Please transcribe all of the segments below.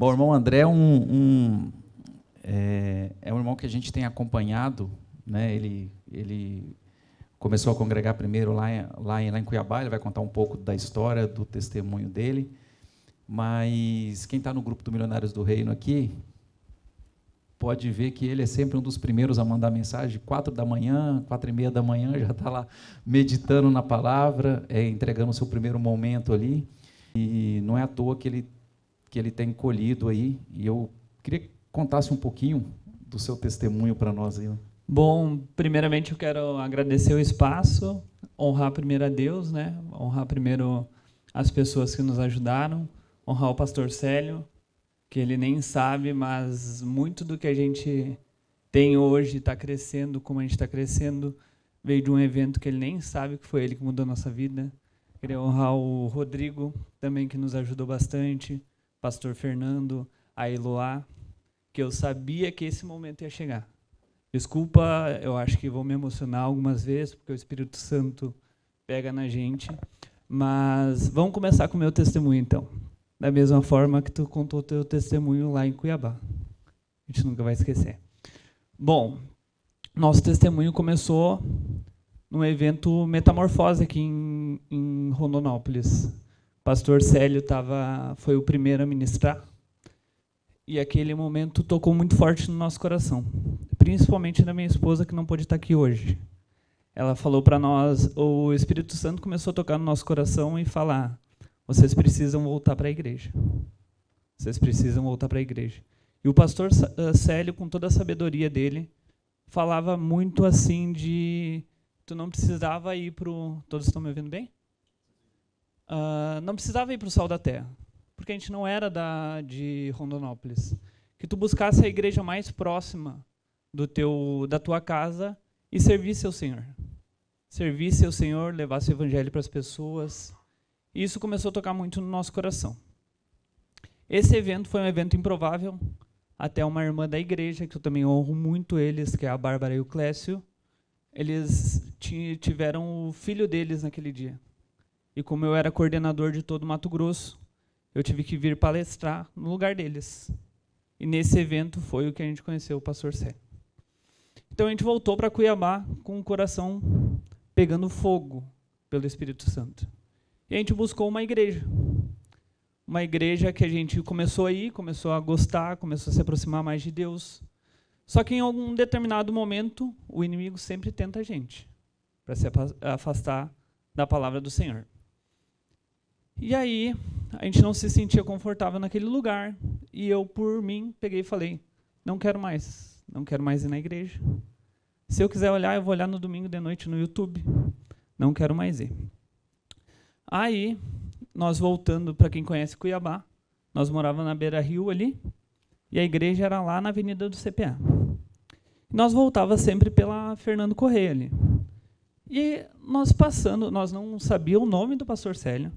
Bom, o irmão André é um irmão que a gente tem acompanhado, né? Ele começou a congregar primeiro lá em Cuiabá. Ele vai contar um pouco da história, do testemunho dele. Mas quem está no grupo do Milionários do Reino aqui pode ver que ele é sempre um dos primeiros a mandar mensagem. 4h, 4h30 já está lá meditando na palavra, entregando o seu primeiro momento ali. E não é à toa que ele tem colhido aí. E eu queria que contasse um pouquinho do seu testemunho para nós aí. Bom, primeiramente eu quero agradecer o espaço, honrar primeiro a Deus, né? Honrar primeiro as pessoas que nos ajudaram, honrar o pastor Célio, que ele nem sabe, mas muito do que a gente tem hoje, está crescendo, como a gente está crescendo, veio de um evento que ele nem sabe que foi ele que mudou a nossa vida. Queria honrar o Rodrigo, também, que nos ajudou bastante, pastor Fernando, a Eloá, que eu sabia que esse momento ia chegar. Desculpa, eu acho que vou me emocionar algumas vezes, porque o Espírito Santo pega na gente, mas vamos começar com o meu testemunho, então. Da mesma forma que tu contou o teu testemunho lá em Cuiabá. A gente nunca vai esquecer. Bom, nosso testemunho começou num evento Metamorfose aqui em Rondonópolis. O pastor Célio foi o primeiro a ministrar. E aquele momento tocou muito forte no nosso coração. Principalmente da minha esposa, que não pôde estar aqui hoje. Ela falou para nós, o Espírito Santo começou a tocar no nosso coração e falar: vocês precisam voltar para a igreja. Vocês precisam voltar para a igreja. E o pastor Célio, com toda a sabedoria dele, falava muito assim de... Tu não precisava ir para o... Todos estão me ouvindo bem? Não precisava ir para o Sal da Terra, porque a gente não era de Rondonópolis. Que tu buscasse a igreja mais próxima da tua casa e servisse ao Senhor. Servisse ao Senhor, levasse o evangelho para as pessoas. E isso começou a tocar muito no nosso coração. Esse evento foi um evento improvável. Até uma irmã da igreja, que eu também honro muito eles, que é a Bárbara e o Clécio, eles tiveram o filho deles naquele dia. E como eu era coordenador de todo o Mato Grosso, eu tive que vir palestrar no lugar deles. E nesse evento foi o que a gente conheceu o pastor Célio. Então a gente voltou para Cuiabá com o coração pegando fogo pelo Espírito Santo. E a gente buscou uma igreja. Uma igreja que a gente começou a ir, começou a gostar, começou a se aproximar mais de Deus. Só que em algum determinado momento, o inimigo sempre tenta a gente para se afastar da palavra do Senhor. E aí, a gente não se sentia confortável naquele lugar. E eu, por mim, peguei e falei: não quero mais ir na igreja. Se eu quiser olhar, eu vou olhar no domingo de noite no YouTube. Não quero mais ir. Aí, nós voltando, para quem conhece Cuiabá, nós morávamos na Beira-Rio ali, e a igreja era lá na Avenida do CPA. Nós voltava sempre pela Fernando Correia ali. E nós passando, nós não sabíamos o nome do pastor Célio,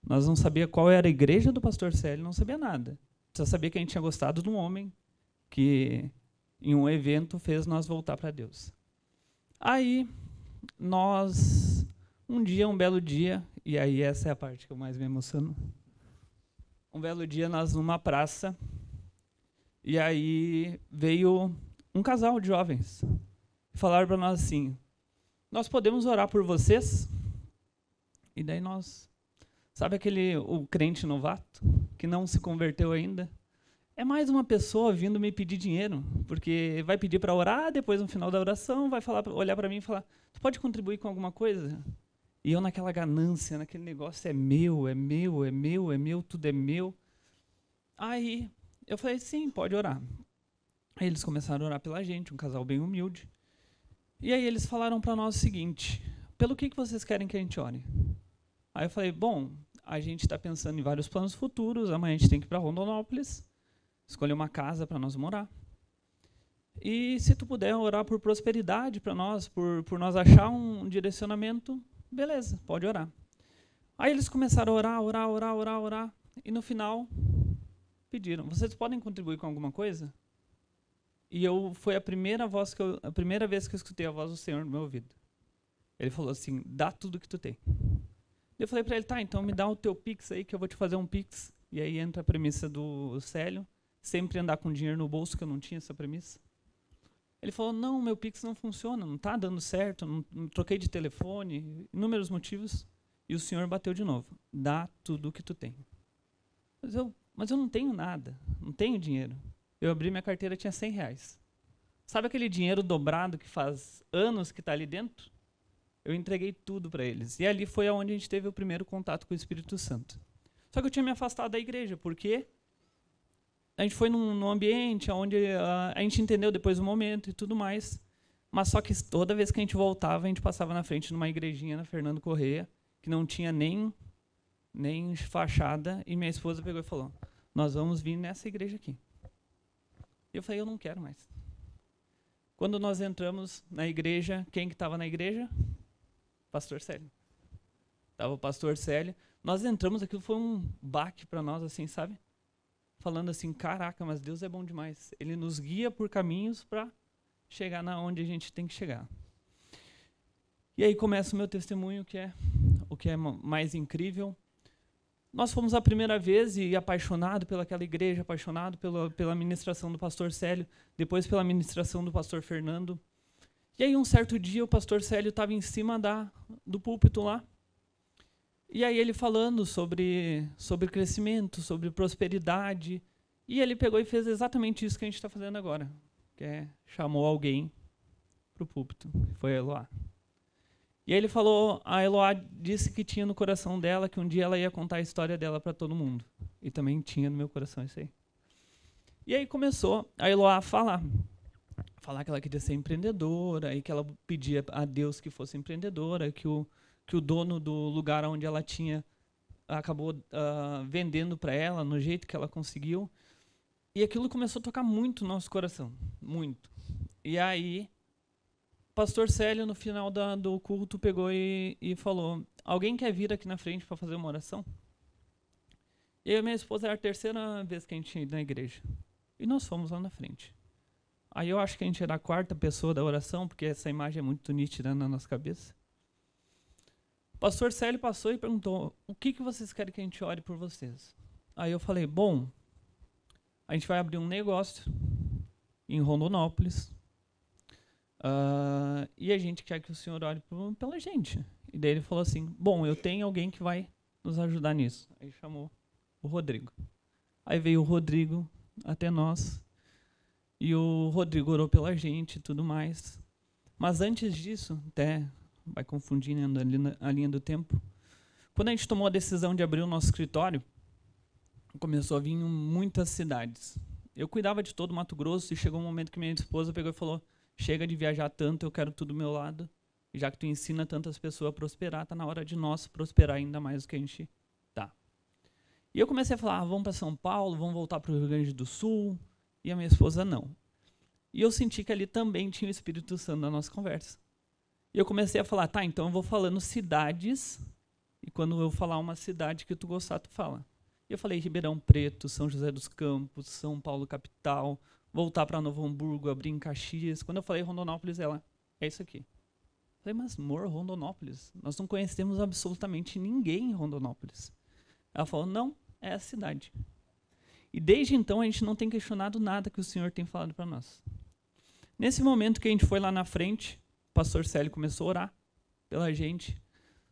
nós não sabíamos qual era a igreja do pastor Célio, não sabia nada. Só sabia que a gente tinha gostado de um homem que, em um evento, fez nós voltar para Deus. Aí, nós, um belo dia, e aí essa é a parte que eu mais me emociono, um belo dia nós numa praça, e aí veio um casal de jovens, falaram para nós assim: nós podemos orar por vocês? E daí nós, sabe o crente novato, que não se converteu ainda? É mais uma pessoa vindo me pedir dinheiro, porque vai pedir para orar, depois no final da oração vai olhar para mim e falar: tu pode contribuir com alguma coisa? E eu naquela ganância, naquele negócio, é meu, é meu, é meu, é meu, tudo é meu. Aí eu falei: sim, pode orar. Aí eles começaram a orar pela gente, um casal bem humilde. E aí eles falaram para nós o seguinte: pelo que vocês querem que a gente ore? Aí eu falei: bom, a gente está pensando em vários planos futuros, amanhã a gente tem que ir para Rondonópolis, escolher uma casa para nós morar. E se tu puder orar por prosperidade para nós, por nós achar um direcionamento, beleza, pode orar. Aí eles começaram a orar, e no final pediram: vocês podem contribuir com alguma coisa? E foi a primeira vez que eu escutei a voz do Senhor no meu ouvido. Ele falou assim: dá tudo que tu tem. Eu falei para ele: tá, então me dá o teu Pix aí, que eu vou te fazer um Pix E aí entra a premissa do Célio, sempre andar com dinheiro no bolso, que eu não tinha essa premissa. Ele falou, não, meu Pix não funciona, não está dando certo, não troquei de telefone, inúmeros motivos. E o senhor bateu de novo, dá tudo o que tu tem. Mas eu não tenho nada, não tenho dinheiro. Eu abri minha carteira, tinha R$100. Sabe aquele dinheiro dobrado que faz anos que está ali dentro? Eu entreguei tudo para eles. E ali foi onde a gente teve o primeiro contato com o Espírito Santo. Só que eu tinha me afastado da igreja, porque a gente foi num ambiente onde a gente entendeu depois do momento e tudo mais, mas só que toda vez que a gente voltava, a gente passava na frente numa igrejinha na Fernando Correia, que não tinha nem fachada, e minha esposa pegou e falou, nós vamos vir nessa igreja aqui. E eu falei, eu não quero mais. Quando nós entramos na igreja, quem que estava na igreja? Pastor Célio. Estava o pastor Célio. Nós entramos, aquilo foi um baque para nós, assim, sabe? Falando assim, caraca, mas Deus é bom demais. Ele nos guia por caminhos para chegar na onde a gente tem que chegar. E aí começa o meu testemunho, que é o que é mais incrível. Nós fomos a primeira vez e apaixonado pelaquela igreja, apaixonado pela ministração do pastor Célio, depois pela ministração do pastor Fernando. E aí um certo dia o pastor Célio estava em cima do púlpito lá, e aí ele falando sobre crescimento, sobre prosperidade, e ele pegou e fez exatamente isso que a gente está fazendo agora, que é chamou alguém para o púlpito, foi a Eloá. E aí ele falou, a Eloá disse que tinha no coração dela, que um dia ela ia contar a história dela para todo mundo, e também tinha no meu coração isso aí. E aí começou a Eloá a falar que ela queria ser empreendedora, e que ela pedia a Deus que fosse empreendedora, que o dono do lugar onde ela tinha acabou vendendo para ela, no jeito que ela conseguiu. E aquilo começou a tocar muito no nosso coração, muito. E aí, o pastor Célio, no final do culto, pegou e falou, alguém quer vir aqui na frente para fazer uma oração? Eu e minha esposa, era a terceira vez que a gente ia na igreja. E nós fomos lá na frente. Aí eu acho que a gente era a quarta pessoa da oração, porque essa imagem é muito nítida na nossa cabeça. O pastor Célio passou e perguntou, o que vocês querem que a gente ore por vocês? Aí eu falei, bom, a gente vai abrir um negócio em Rondonópolis, e a gente quer que o senhor ore pela gente. E daí ele falou assim, bom, eu tenho alguém que vai nos ajudar nisso. Aí chamou o Rodrigo. Aí veio o Rodrigo até nós, e o Rodrigo orou pela gente e tudo mais. Mas antes disso, até vai confundindo a linha do tempo, quando a gente tomou a decisão de abrir o nosso escritório, começou a vir muitas cidades. Eu cuidava de todo o Mato Grosso, e chegou um momento que minha esposa pegou e falou, chega de viajar tanto, eu quero tudo do meu lado, e já que tu ensina tantas pessoas a prosperar, está na hora de nós prosperar ainda mais do que a gente está. E eu comecei a falar, vamos para São Paulo, vamos voltar para o Rio Grande do Sul, e a minha esposa não. E eu senti que ali também tinha o Espírito Santo na nossa conversa. E eu comecei a falar, tá, então eu vou falando cidades, e quando eu falar uma cidade que tu gostar, tu fala. E eu falei Ribeirão Preto, São José dos Campos, São Paulo capital, voltar para Novo Hamburgo, abrir em Caxias. Quando eu falei Rondonópolis, ela, é isso aqui. Eu falei, mas amor, Rondonópolis, nós não conhecemos absolutamente ninguém em Rondonópolis. Ela falou, não, é a cidade. E desde então a gente não tem questionado nada que o Senhor tem falado para nós. Nesse momento que a gente foi lá na frente, o pastor Célio começou a orar pela gente.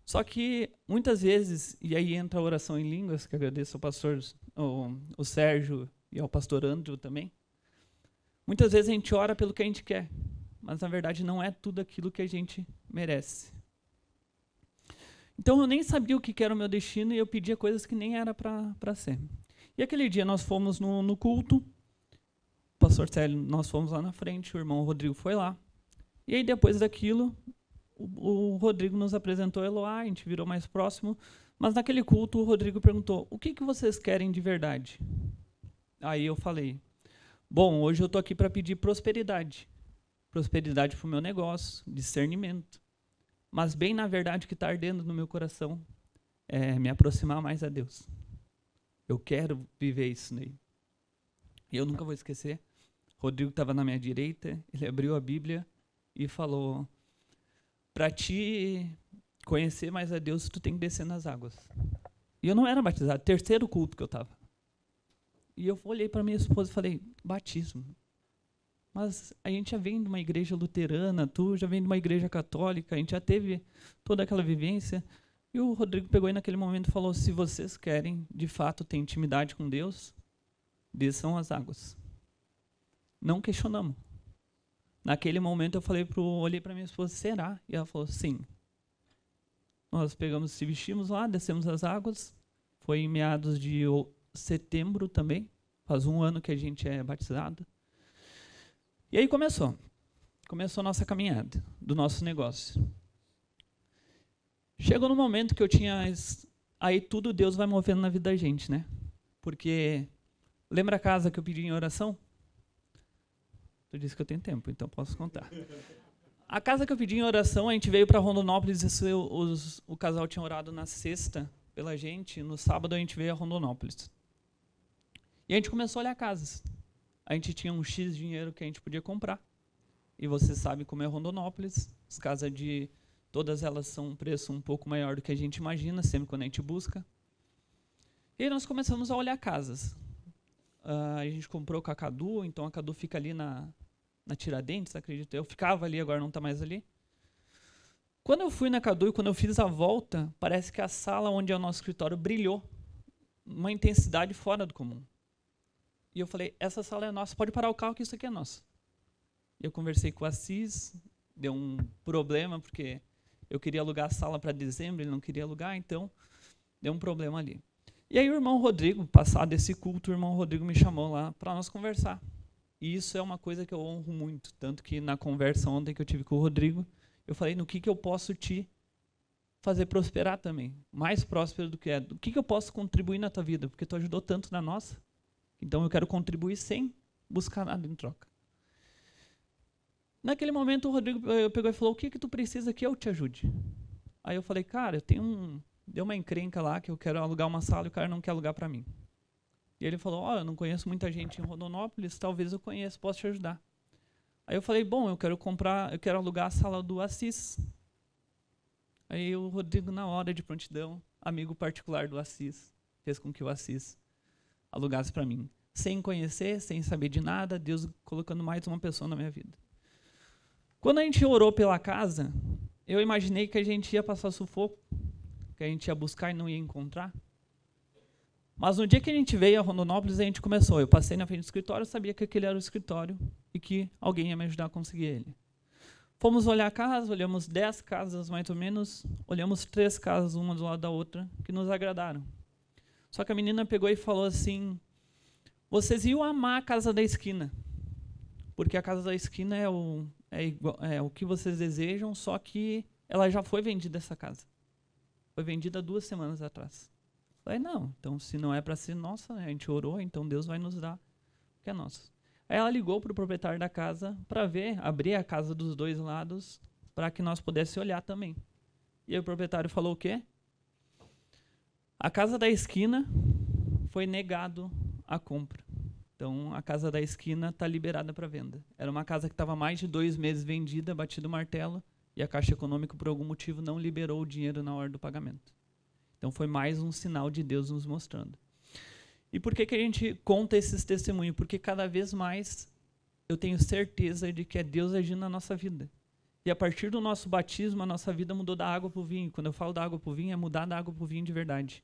Só que muitas vezes, e aí entra a oração em línguas, que agradeço ao pastor o Sérgio e ao pastor Andrew também. Muitas vezes a gente ora pelo que a gente quer, mas na verdade não é tudo aquilo que a gente merece. Então eu nem sabia o que era o meu destino, e eu pedia coisas que nem era para ser. E aquele dia nós fomos no culto, o pastor Célio, nós fomos lá na frente, o irmão Rodrigo foi lá. E aí depois daquilo, o Rodrigo nos apresentou a Eloá, a gente virou mais próximo, mas naquele culto o Rodrigo perguntou, o que vocês querem de verdade? Aí eu falei, bom, hoje eu estou aqui para pedir prosperidade. Prosperidade para o meu negócio, discernimento. Mas bem na verdade o que está ardendo no meu coração é me aproximar mais a Deus. Eu quero viver isso daí. E eu nunca vou esquecer, Rodrigo estava na minha direita, ele abriu a Bíblia e falou, para te conhecer mais a Deus, tu tem que descer nas águas. E eu não era batizado, terceiro culto que eu estava. E eu olhei para minha esposa e falei, batismo. Mas a gente já vem de uma igreja luterana, tu já vem de uma igreja católica, a gente já teve toda aquela vivência. E o Rodrigo pegou aí naquele momento e falou, se vocês querem, de fato, ter intimidade com Deus, desçam as águas. Não questionamos. Naquele momento eu olhei para minha esposa, será? E ela falou, sim. Nós pegamos, se vestimos lá, descemos as águas. Foi em meados de setembro também. Faz 1 ano que a gente é batizado. E aí começou a nossa caminhada, do nosso negócio. Chegou no momento que eu tinha... Aí tudo Deus vai movendo na vida da gente, né? Porque... Lembra a casa que eu pedi em oração? Tu disse que eu tenho tempo, então posso contar. A casa que eu pedi em oração, a gente veio para Rondonópolis, o casal tinha orado na sexta pela gente, no sábado a gente veio a Rondonópolis. E a gente começou a olhar casas. A gente tinha um X dinheiro que a gente podia comprar. E você sabe como é Rondonópolis, as casas todas elas são um preço um pouco maior do que a gente imagina, sempre quando a gente busca. E aí nós começamos a olhar casas. A gente comprou com a Cadu, então a Cadu fica ali na Tiradentes, acredito. Eu ficava ali, agora não está mais ali. Quando eu fui na Cadu e quando eu fiz a volta, parece que a sala onde é o nosso escritório brilhou. Uma intensidade fora do comum. E eu falei, essa sala é nossa, pode parar o carro que isso aqui é nosso. Eu conversei com o Assis, deu um problema, porque eu queria alugar a sala para dezembro, ele não queria alugar, então deu um problema ali. E aí o irmão Rodrigo, passado esse culto, o irmão Rodrigo me chamou lá para nós conversar. E isso é uma coisa que eu honro muito, tanto que na conversa ontem que eu tive com o Rodrigo, eu falei, no que eu posso te fazer prosperar também, mais próspero do que é. O que eu posso contribuir na tua vida, porque tu ajudou tanto na nossa, então eu quero contribuir sem buscar nada em troca. Naquele momento o Rodrigo pegou e falou, o que tu precisa que eu te ajude? Aí eu falei, cara, eu tenho deu uma encrenca lá que eu quero alugar uma sala e o cara não quer alugar para mim. E ele falou, eu não conheço muita gente em Rondonópolis, talvez eu conheça, posso te ajudar. Aí eu falei, bom, eu quero alugar a sala do Assis. Aí o Rodrigo, na hora de prontidão, amigo particular do Assis, fez com que o Assis alugasse para mim. Sem conhecer, sem saber de nada, Deus colocando mais uma pessoa na minha vida. Quando a gente orou pela casa, eu imaginei que a gente ia passar sufoco, que a gente ia buscar e não ia encontrar. Mas no dia que a gente veio a Rondonópolis, a gente começou. Eu passei na frente do escritório, sabia que aquele era o escritório e que alguém ia me ajudar a conseguir ele. Fomos olhar a casa, olhamos 10 casas mais ou menos, olhamos 3 casas, uma do lado da outra, que nos agradaram. Só que a menina pegou e falou assim, vocês iam amar a casa da esquina, porque a casa da esquina é o que vocês desejam, só que ela já foi vendida, essa casa. Foi vendida 2 semanas atrás. Falei, não, então se não é para ser nossa, a gente orou, então Deus vai nos dar o que é nosso. Aí ela ligou para o proprietário da casa para abrir a casa dos 2 lados, para que nós pudéssemos olhar também. E aí o proprietário falou o quê? A casa da esquina foi negado a compra. Então a casa da esquina está liberada para venda. Era uma casa que estava mais de 2 meses vendida, batido o martelo, e a Caixa Econômica, por algum motivo, não liberou o dinheiro na hora do pagamento. Então foi mais um sinal de Deus nos mostrando. E por que a gente conta esses testemunhos? Porque cada vez mais eu tenho certeza de que é Deus agindo na nossa vida. E a partir do nosso batismo, a nossa vida mudou da água para o vinho. Quando eu falo da água para o vinho, é mudar da água para o vinho de verdade.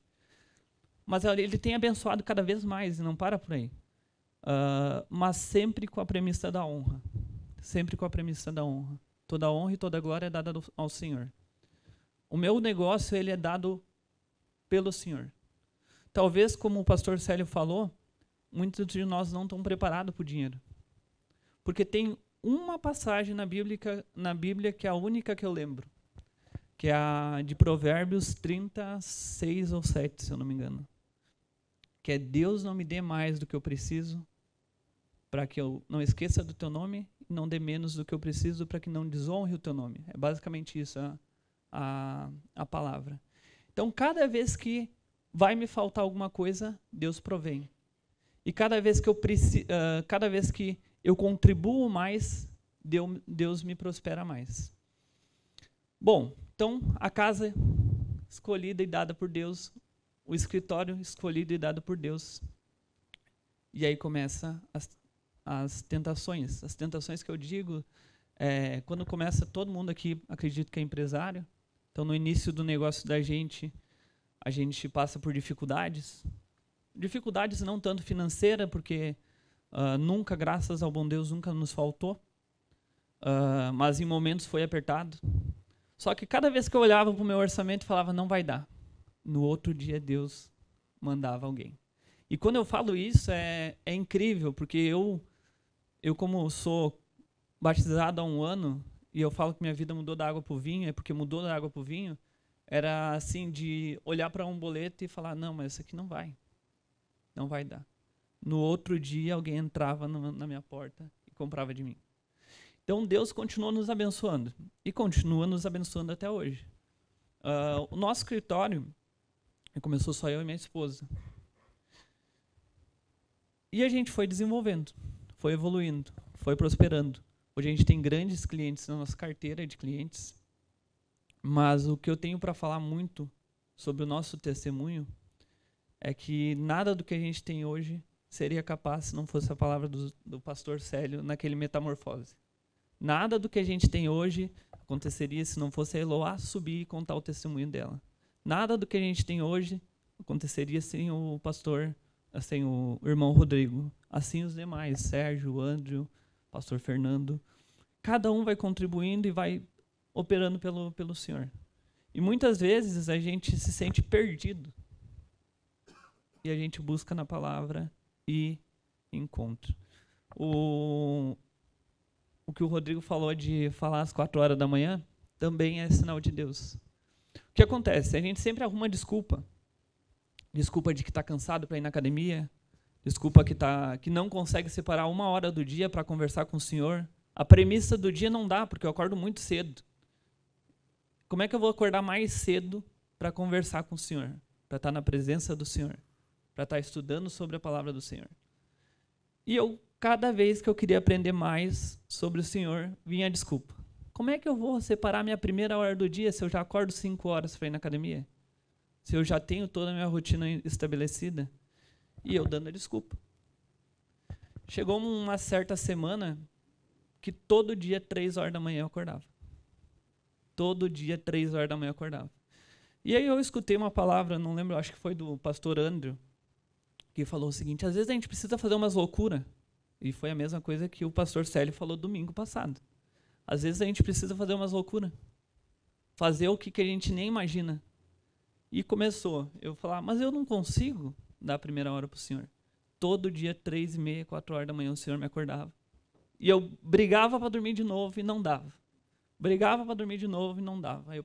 Mas ele tem abençoado cada vez mais, e não para por aí. Mas sempre com a premissa da honra. Sempre com a premissa da honra. Toda honra e toda glória é dada ao Senhor. O meu negócio ele é dado pelo Senhor. Talvez, como o pastor Célio falou, muitos de nós não estão preparados para o dinheiro. Porque tem uma passagem na Bíblia que é a única que eu lembro, que é a de Provérbios 36 ou 7, se eu não me engano. Que é Deus não me dê mais do que eu preciso, para que eu não esqueça do teu nome, e não dê menos do que eu preciso, para que não desonre o teu nome. É basicamente isso a palavra. Então, cada vez que vai me faltar alguma coisa, Deus provém. E cada vez que eu contribuo mais, Deus me prospera mais. Bom, então, a casa escolhida e dada por Deus, o escritório escolhido e dado por Deus. E aí começa as tentações. As tentações que eu digo, quando começa, todo mundo aqui, acredito que é empresário. Então, no início do negócio da gente, a gente passa por dificuldades. Dificuldades não tanto financeira, porque nunca, graças ao bom Deus, nunca nos faltou. Mas em momentos foi apertado. Só que cada vez que eu olhava para o meu orçamento e falava, não vai dar. No outro dia, Deus mandava alguém. E quando eu falo isso, é incrível, porque eu como sou batizado há 1 ano, e eu falo que minha vida mudou da água para o vinho, é porque mudou da água para o vinho, era assim, de olhar para um boleto e falar, não, mas isso aqui não vai dar. No outro dia, alguém entrava na minha porta e comprava de mim. Então, Deus continuou nos abençoando, e continua nos abençoando até hoje. O nosso escritório, começou só eu e minha esposa. E a gente foi desenvolvendo, foi evoluindo, foi prosperando. Hoje a gente tem grandes clientes na nossa carteira de clientes, mas o que eu tenho para falar muito sobre o nosso testemunho é que nada do que a gente tem hoje seria capaz se não fosse a palavra do pastor Célio naquele Metamorfose. Nada do que a gente tem hoje aconteceria se não fosse a Eloá subir e contar o testemunho dela. Nada do que a gente tem hoje aconteceria sem o pastor, sem o irmão Rodrigo. Assim os demais, Sérgio, Andrew, pastor Fernando. Cada um vai contribuindo e vai operando pelo Senhor. E muitas vezes a gente se sente perdido. E a gente busca na palavra e encontra. O que o Rodrigo falou de falar às 4 horas da manhã também é sinal de Deus. O que acontece? A gente sempre arruma desculpa. Desculpa de que está cansado para ir na academia. Desculpa que não consegue separar 1 hora do dia para conversar com o Senhor. A premissa do dia não dá, porque eu acordo muito cedo. Como é que eu vou acordar mais cedo para conversar com o Senhor? Para estar na presença do Senhor? Para estar estudando sobre a palavra do Senhor? E cada vez que eu queria aprender mais sobre o Senhor, vinha a desculpa. Como é que eu vou separar minha primeira hora do dia se eu já acordo 5 horas para ir na academia? Se eu já tenho toda a minha rotina estabelecida? E eu dando a desculpa. Chegou uma certa semana que todo dia, 3 horas da manhã, eu acordava. Todo dia, 3 horas da manhã, eu acordava. E aí eu escutei uma palavra, não lembro, acho que foi do pastor Andrew, que falou o seguinte, às vezes a gente precisa fazer umas loucuras. E foi a mesma coisa que o pastor Célio falou domingo passado. Às vezes a gente precisa fazer umas loucuras. Fazer o que a gente nem imagina. E começou. Eu falar, mas eu não consigo dar a primeira hora para o Senhor. Todo dia, 3h30, 4 horas da manhã, o Senhor me acordava. E eu brigava para dormir de novo e não dava. Brigava para dormir de novo e não dava. Aí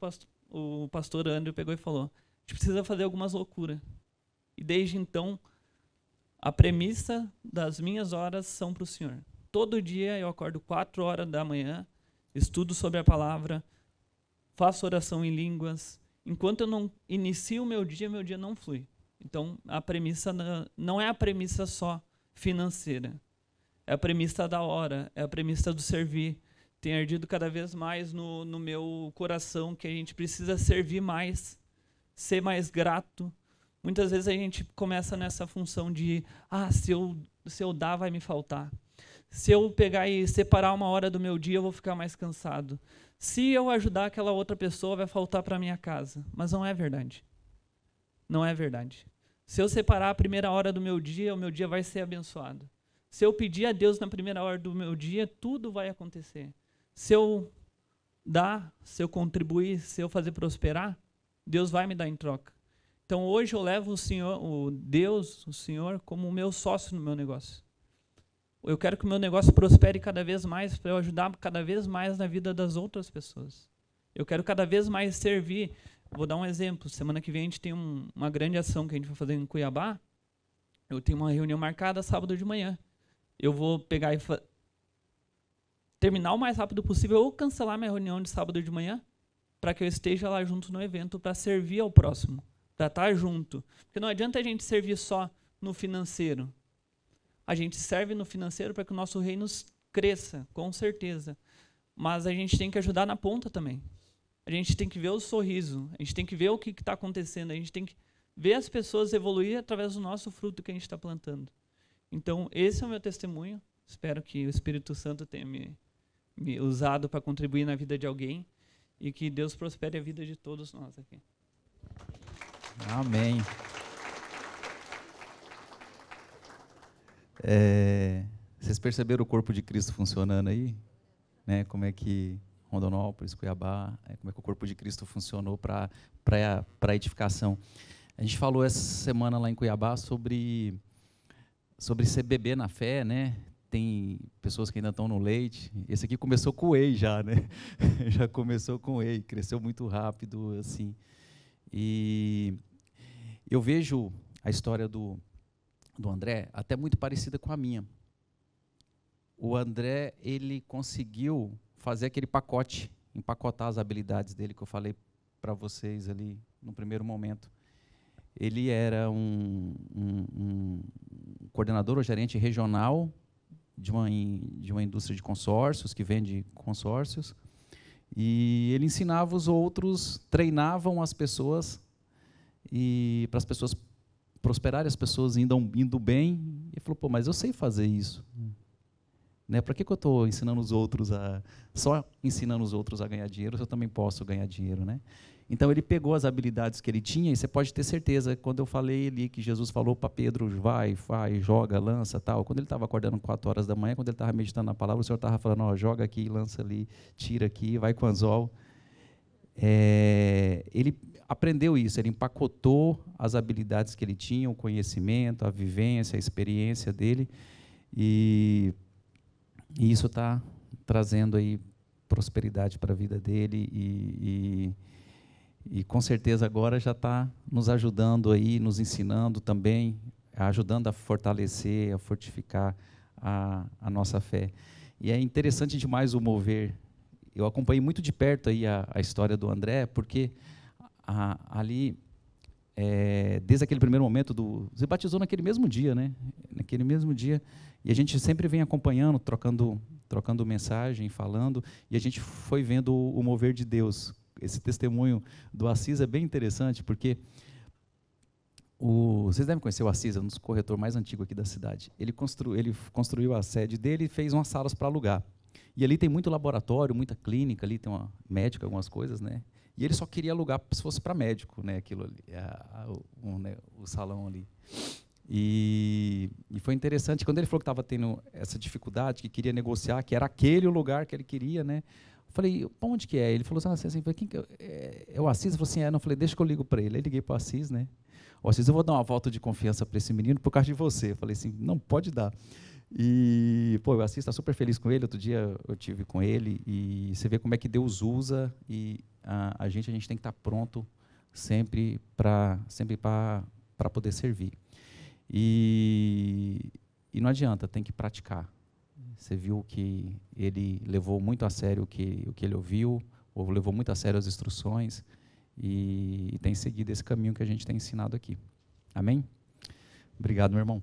o pastor Andrew pegou e falou, a gente precisa fazer algumas loucuras. E desde então, a premissa das minhas horas são para o Senhor. Todo dia eu acordo 4 horas da manhã, estudo sobre a palavra, faço oração em línguas. Enquanto eu não inicio o meu dia não flui. Então, a premissa não é a premissa só financeira. É a premissa da hora, é a premissa do servir. Tem ardido cada vez mais no meu coração que a gente precisa servir mais, ser mais grato. Muitas vezes a gente começa nessa função de, se eu dar, vai me faltar. Se eu pegar e separar 1 hora do meu dia, eu vou ficar mais cansado. Se eu ajudar aquela outra pessoa, vai faltar para a minha casa. Mas não é verdade. Não é verdade. Se eu separar a primeira hora do meu dia, o meu dia vai ser abençoado. Se eu pedir a Deus na primeira hora do meu dia, tudo vai acontecer. Se eu dar, se eu contribuir, se eu fazer prosperar, Deus vai me dar em troca. Então hoje eu levo o Senhor, como o meu sócio no meu negócio. Eu quero que o meu negócio prospere cada vez mais para eu ajudar cada vez mais na vida das outras pessoas. Eu quero cada vez mais servir. Vou dar um exemplo. Semana que vem a gente tem uma grande ação que a gente vai fazer em Cuiabá. Eu tenho uma reunião marcada sábado de manhã. Eu vou pegar e terminar o mais rápido possível ou cancelar minha reunião de sábado de manhã para que eu esteja lá junto no evento para servir ao próximo, para estar junto. Porque não adianta a gente servir só no financeiro. A gente serve no financeiro para que o nosso reino cresça, com certeza. Mas a gente tem que ajudar na ponta também. A gente tem que ver o sorriso, a gente tem que ver o que está acontecendo, a gente tem que ver as pessoas evoluir através do nosso fruto que a gente está plantando. Então, esse é o meu testemunho. Espero que o Espírito Santo tenha me usado para contribuir na vida de alguém e que Deus prospere a vida de todos nós aqui. Amém. Vocês perceberam o corpo de Cristo funcionando aí? Né? Como é que Rondonópolis, Cuiabá, como é que o corpo de Cristo funcionou para a edificação? A gente falou essa semana lá em Cuiabá sobre ser bebê na fé, né? Tem pessoas que ainda estão no leite. Esse aqui começou com whey já, né? Já começou com whey, cresceu muito rápido, assim. E eu vejo a história do André até muito parecida com a minha. O André, ele conseguiu fazer aquele pacote, empacotar as habilidades dele que eu falei para vocês ali no primeiro momento. Ele era um coordenador ou gerente regional de uma indústria de consórcios, que vende consórcios, e ele ensinava os outros, treinavam as pessoas, e para as pessoas prosperarem, as pessoas indo bem, e ele falou, pô, mas eu sei fazer isso. Né? Para que eu estou ensinando os outros só ensinando os outros a ganhar dinheiro, se eu também posso ganhar dinheiro, né? Então ele pegou as habilidades que ele tinha, e você pode ter certeza, quando eu falei ali que Jesus falou para Pedro, vai, joga, lança, tal, quando ele estava acordando 4 horas da manhã, quando ele estava meditando na palavra, o Senhor estava falando, ó, joga aqui, lança ali, tira aqui, vai com anzol. Ele aprendeu isso, ele empacotou as habilidades que ele tinha, o conhecimento, a vivência, a experiência dele, e isso está trazendo aí prosperidade para a vida dele e com certeza agora já está nos ajudando aí, nos ensinando também, ajudando a fortalecer, a fortificar a nossa fé. E é interessante demais o mover. Eu acompanhei muito de perto aí a história do André, porque ali, desde aquele primeiro momento, você batizou naquele mesmo dia, né? Naquele mesmo dia. E a gente sempre vem acompanhando, trocando mensagem, falando, e a gente foi vendo o mover de Deus. Esse testemunho do Assis é bem interessante, porque vocês devem conhecer o Assis, é um dos corretores mais antigos aqui da cidade. Ele construiu a sede dele e fez umas salas para alugar. E ali tem muito laboratório, muita clínica, ali tem uma médica, algumas coisas, né? E ele só queria alugar se fosse para médico, né? Aquilo ali, o salão ali. E foi interessante, quando ele falou que estava tendo essa dificuldade, que queria negociar, que era aquele o lugar que ele queria, né? Eu falei, onde que é? Ele falou assim, quem que é o Assis? Eu falei assim, não, eu falei, deixa que eu ligo para ele. Aí liguei para o Assis, né? O Assis, eu vou dar uma volta de confiança para esse menino por causa de você. Eu falei assim, não, pode dar. E, pô, o Assis está super feliz com ele, outro dia eu tive com ele, e você vê como é que Deus usa, e a gente tem que estar pronto sempre para poder servir. E não adianta, tem que praticar. Você viu que ele levou muito a sério o que ele ouviu, ou levou muito a sério as instruções, e tem seguido esse caminho que a gente tem ensinado aqui. Amém? Obrigado, meu irmão.